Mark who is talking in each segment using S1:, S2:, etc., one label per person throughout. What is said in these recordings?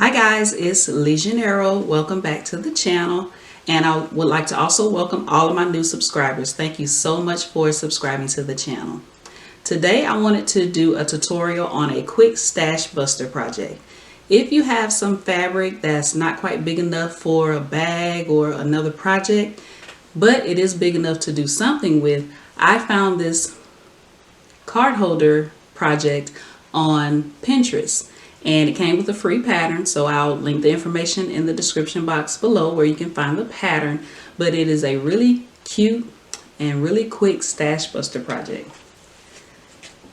S1: Hi guys, it's Legionero. Welcome back to the channel, and I would like to also welcome all of my new subscribers. Thank you so much for subscribing to the channel. Today I wanted to do a tutorial on a quick stash buster project. If you have some fabric that's not quite big enough for a bag or another project, but it is big enough to do something with, I found this card holder project on Pinterest. And it came with a free pattern, so I'll link the information in the description box below where you can find the pattern. But it is a really cute and really quick stash buster project.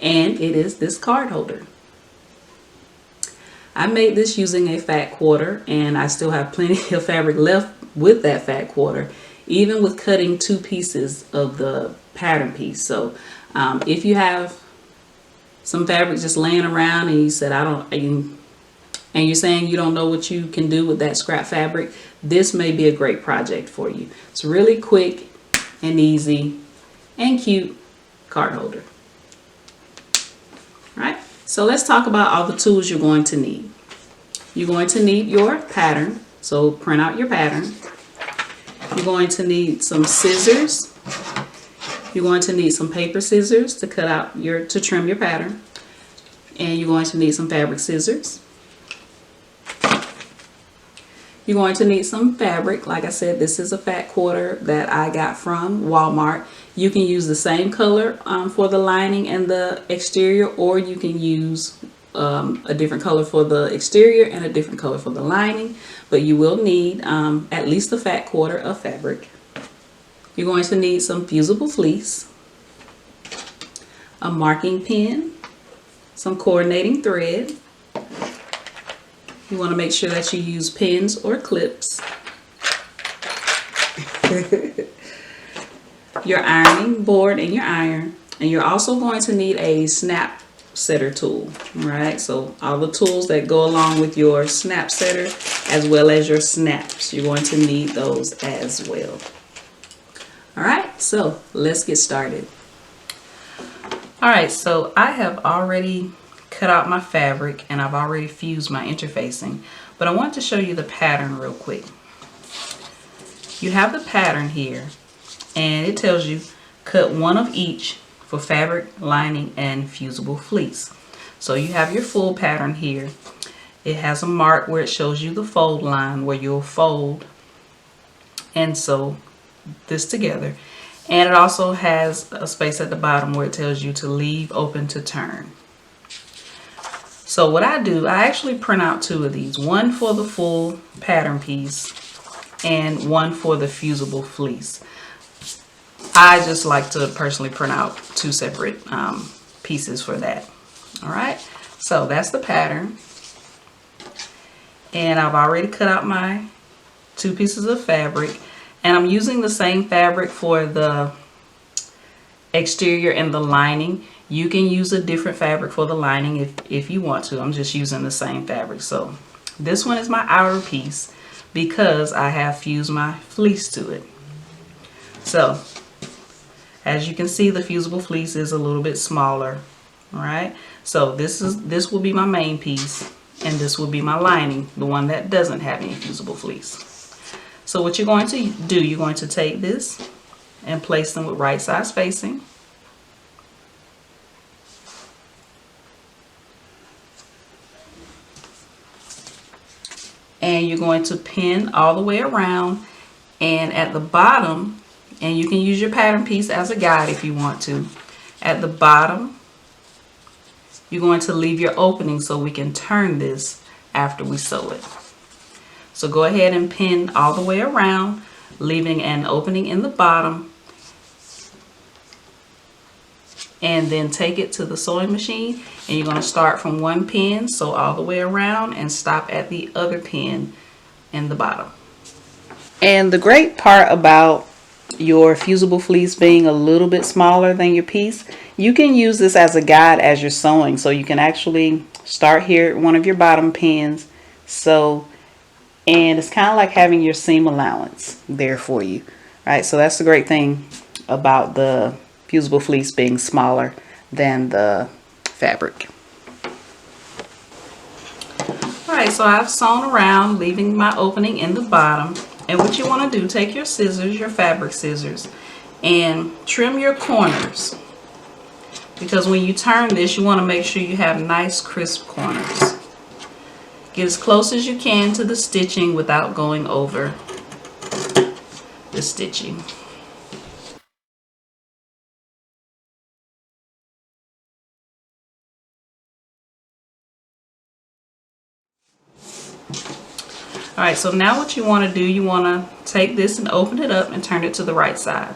S1: And it is this card holder. I made this using a fat quarter, and I still have plenty of fabric left with that fat quarter, even with cutting 2 pieces of the pattern piece. So if you have some fabric just laying around and you said and you're saying you don't know what you can do with that scrap fabric, this may be a great project for you. It's really quick and easy and cute card holder. All right, so let's talk about all the tools you're going to need. You're going to need your pattern, so print out your pattern. You're going to need some scissors. You're going to need some paper scissors to to trim your pattern. And you're going to need some fabric scissors. You're going to need some fabric. Like I said, this is a fat quarter that I got from Walmart. You can use the same color for the lining and the exterior, or you can use a different color for the exterior and a different color for the lining. But you will need at least a fat quarter of fabric. You're going to need some fusible fleece, a marking pen, some coordinating thread. You want to make sure that you use pins or clips. Your ironing board and your iron. And you're also going to need a snap setter tool, right? So all the tools that go along with your snap setter as well as your snaps, you're going to need those as well. All right, so let's get started. All right, so I have already cut out my fabric and I've already fused my interfacing, but I want to show you the pattern real quick. You have the pattern here and it tells you cut 1 of each for fabric, lining, and fusible fleece. So you have your full pattern here. It has a mark where it shows you the fold line where you'll fold and sew this together, and it also has a space at the bottom where it tells you to leave open to turn. So what I do, I actually print out 2 of these, one for the full pattern piece and one for the fusible fleece. I just like to personally print out 2 separate pieces for that. All right, so that's the pattern, and I've already cut out my 2 pieces of fabric. And I'm using the same fabric for the exterior and the lining. You can use a different fabric for the lining if you want to. I'm just using the same fabric. So this one is my outer piece because I have fused my fleece to it. So as you can see, the fusible fleece is a little bit smaller. All right. So this will be my main piece, and this will be my lining, the one that doesn't have any fusible fleece. So what you're going to do, you're going to take this and place them with right side spacing. And you're going to pin all the way around, and at the bottom, and you can use your pattern piece as a guide if you want to. At the bottom, you're going to leave your opening so we can turn this after we sew it. So go ahead and pin all the way around, leaving an opening in the bottom, and then take it to the sewing machine, and you're going to start from 1 pin, sew all the way around, and stop at the other pin in the bottom. And the great part about your fusible fleece being a little bit smaller than your piece, you can use this as a guide as you're sewing. So you can actually start here at one of your bottom pins, sew, and it's kind of like having your seam allowance there for you, right? So that's the great thing about the fusible fleece being smaller than the fabric. All Alright, so I've sewn around, leaving my opening in the bottom. And what you want to do, take your scissors, your fabric scissors, and trim your corners. Because when you turn this, you want to make sure you have nice crisp corners. Get as close as you can to the stitching without going over the stitching. Alright, so now what you want to do, you want to take this and open it up and turn it to the right side.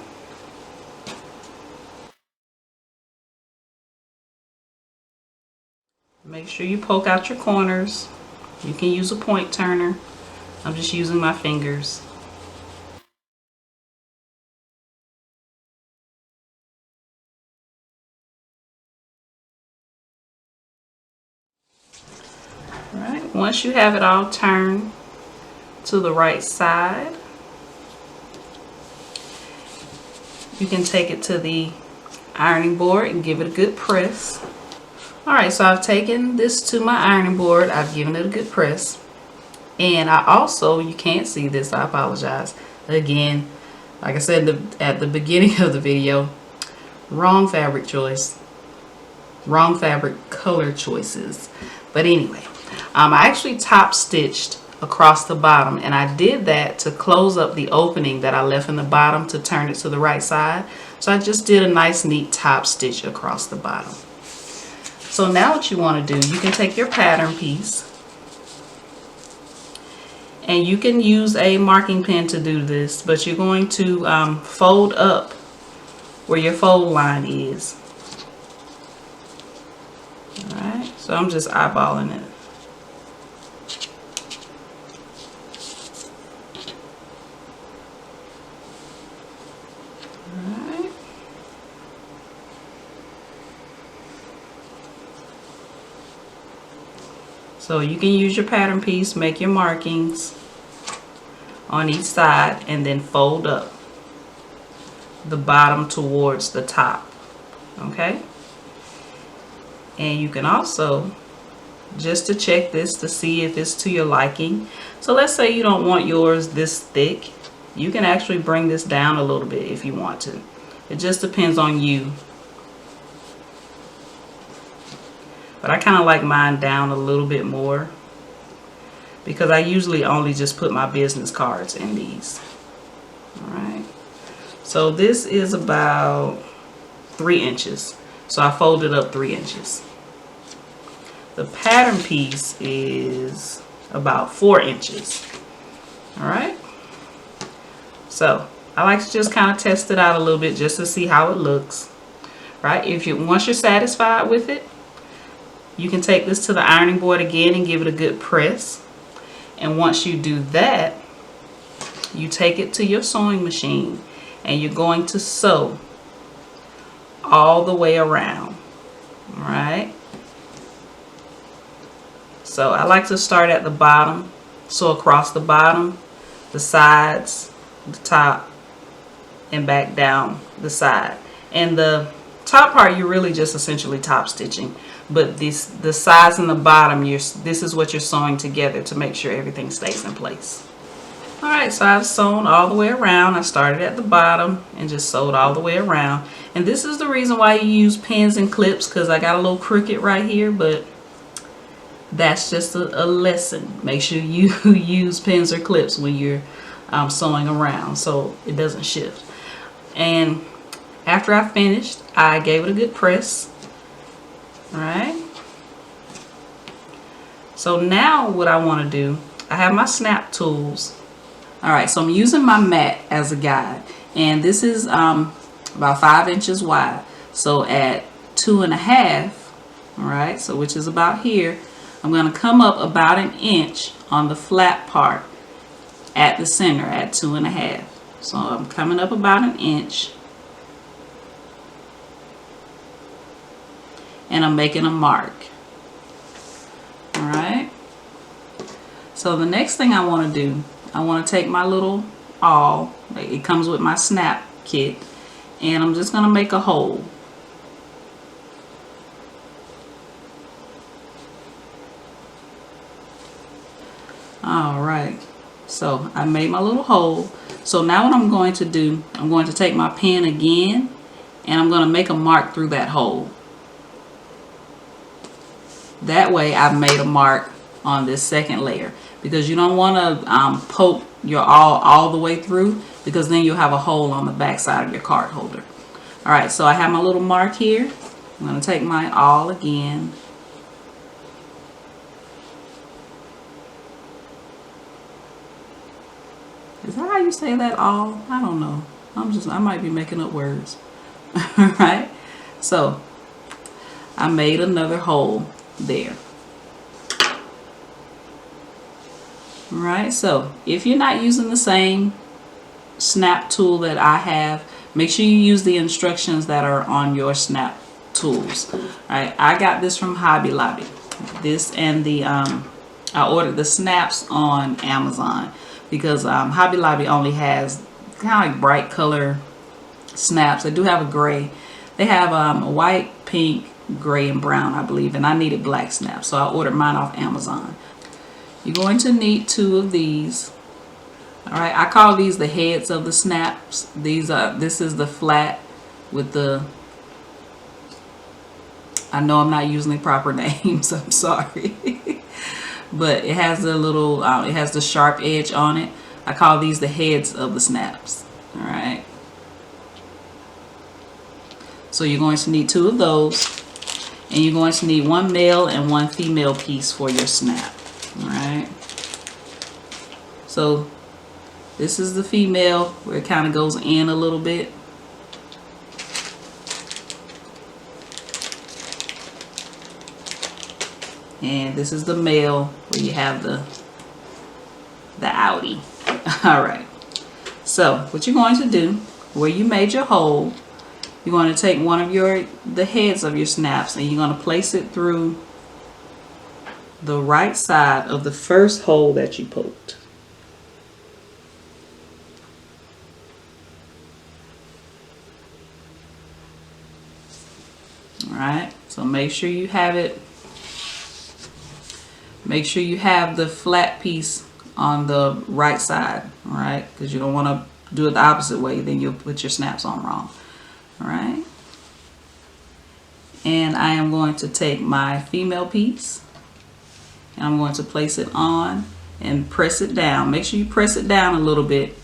S1: Make sure you poke out your corners. You can use a point turner. I'm just using my fingers. Alright, once you have it all turned to the right side, you can take it to the ironing board and give it a good press. Alright, so I've taken this to my ironing board. I've given it a good press. And I also, you can't see this, I apologize. Again, like I said at the beginning of the video, wrong fabric choice. Wrong fabric color choices. But anyway, I actually top stitched across the bottom, and I did that to close up the opening that I left in the bottom to turn it to the right side. So I just did a nice neat top stitch across the bottom. So now what you want to do, you can take your pattern piece and you can use a marking pen to do this, but you're going to fold up where your fold line is. Alright, so I'm just eyeballing it. Alright. So you can use your pattern piece, make your markings on each side, and then fold up the bottom towards the top. Okay? And you can also, just to check this to see if it's to your liking, so let's say you don't want yours this thick, you can actually bring this down a little bit if you want to. It just depends on you. But I kind of like mine down a little bit more because I usually only just put my business cards in these. Alright, so this is about 3 inches, so I folded up 3 inches. The pattern piece is about 4 inches. Alright, so I like to just kind of test it out a little bit just to see how it looks. Right, once you're satisfied with it, you can take this to the ironing board again and give it a good press. And once you do that, you take it to your sewing machine and you're going to sew all the way around. Alright? So I like to start at the bottom, sew across the bottom, the sides, the top, and back down the side. And the top part, you're really just essentially top stitching. But the sides and the bottom, this is what you're sewing together to make sure everything stays in place. Alright, so I've sewn all the way around. I started at the bottom and just sewed all the way around. And this is the reason why you use pins and clips, because I got a little crooked right here, but that's just a lesson. Make sure you use pins or clips when you're sewing around so it doesn't shift. And after I finished, I gave it a good press. Alright, so now what I want to do, I have my snap tools. Alright, so I'm using my mat as a guide, and this is about 5 inches wide. So at 2.5, alright, so which is about here, I'm going to come up about 1 inch on the flat part at the center at 2.5. So I'm coming up about 1 inch. And I'm making a mark. Alright. So the next thing I want to do, I want to take my little awl. It comes with my snap kit. And I'm just going to make a hole. All right, so I made my little hole. So now what I'm going to do, I'm going to take my pen again and I'm going to make a mark through that hole. That way I've made a mark on this second layer, because you don't want to poke your all the way through, because then you'll have a hole on the back side of your card holder. All right, so I have my little mark here. I'm going to take my awl again. Is that how you say that, awl? I don't know. I might be making up words. All right, so I made another hole there. All right, so if you're not using the same snap tool that I have, make sure you use the instructions that are on your snap tools. All right, I got this from Hobby Lobby. This and the I ordered the snaps on Amazon, because Hobby Lobby only has kind of like bright color snaps. They do have a gray. They have a white, pink, gray, and brown, I believe, and I needed black snaps, so I ordered mine off Amazon. You're going to need 2 of these. All right, I call these the heads of the snaps. This is the flat with the, I know I'm not using the proper names, I'm sorry. But it has the little, it has the sharp edge on it. I call these the heads of the snaps. All right. So you're going to need 2 of those, and you're going to need 1 male and 1 female piece for your snap. All right. So this is the female, where it kind of goes in a little bit. And this is the male, where you have the outie. All right. So what you're going to do, where you made your hole, you're going to take one of the heads of your snaps, and you're going to place it through the right side of the first hole that you poked. All right. So make sure you have it. Make sure you have the flat piece on the right side, all right? Because you don't want to do it the opposite way, then you'll put your snaps on wrong, all right? And I am going to take my female piece, and I'm going to place it on and press it down. Make sure you press it down a little bit.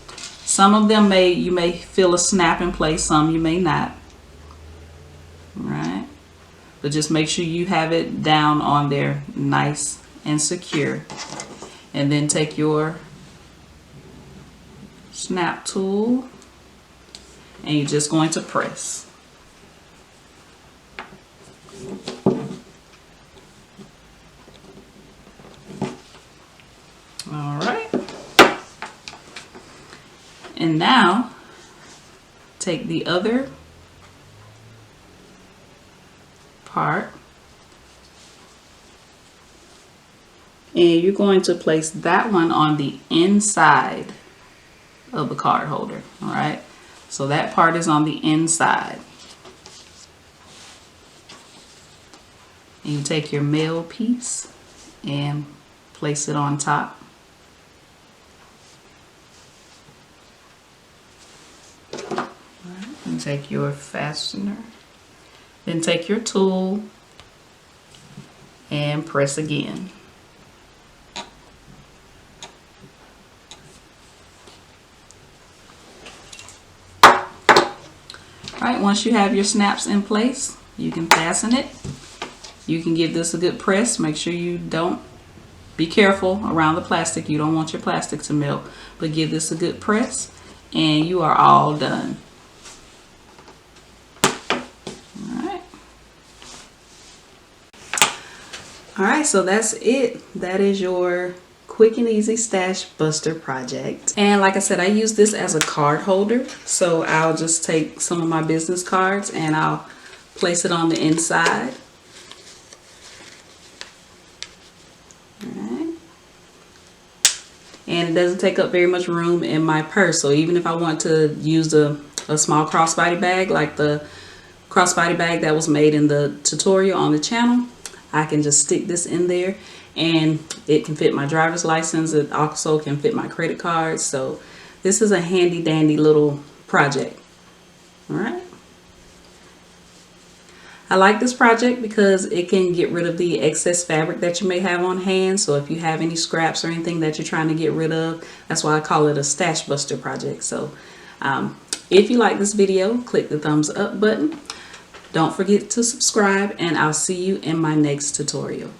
S1: Some of them you may feel a snap in place, some you may not, all right? But just make sure you have it down on there nice and secure. And then take your snap tool, and you're just going to press. All right. And now take the other part, and you're going to place that one on the inside of the card holder. All right, so that part is on the inside. And you take your male piece and place it on top. All right, and take your fastener, then take your tool and press again. Alright, once you have your snaps in place, you can fasten it. You can give this a good press. Make sure you don't, be careful around the plastic. You don't want your plastic to melt, but give this a good press and you are all done. Alright, so that's it. That is your quick and easy stash buster project. And like I said, I use this as a card holder, so I'll just take some of my business cards and I'll place it on the inside. Alright. And it doesn't take up very much room in my purse, so even if I want to use a small crossbody bag like the crossbody bag that was made in the tutorial on the channel, I can just stick this in there and it can fit my driver's license. It also can fit my credit cards. So this is a handy dandy little project. All right. I like this project because it can get rid of the excess fabric that you may have on hand. So if you have any scraps or anything that you're trying to get rid of, that's why I call it a stash buster project. So if you like this video, click the thumbs up button. Don't forget to subscribe, and I'll see you in my next tutorial.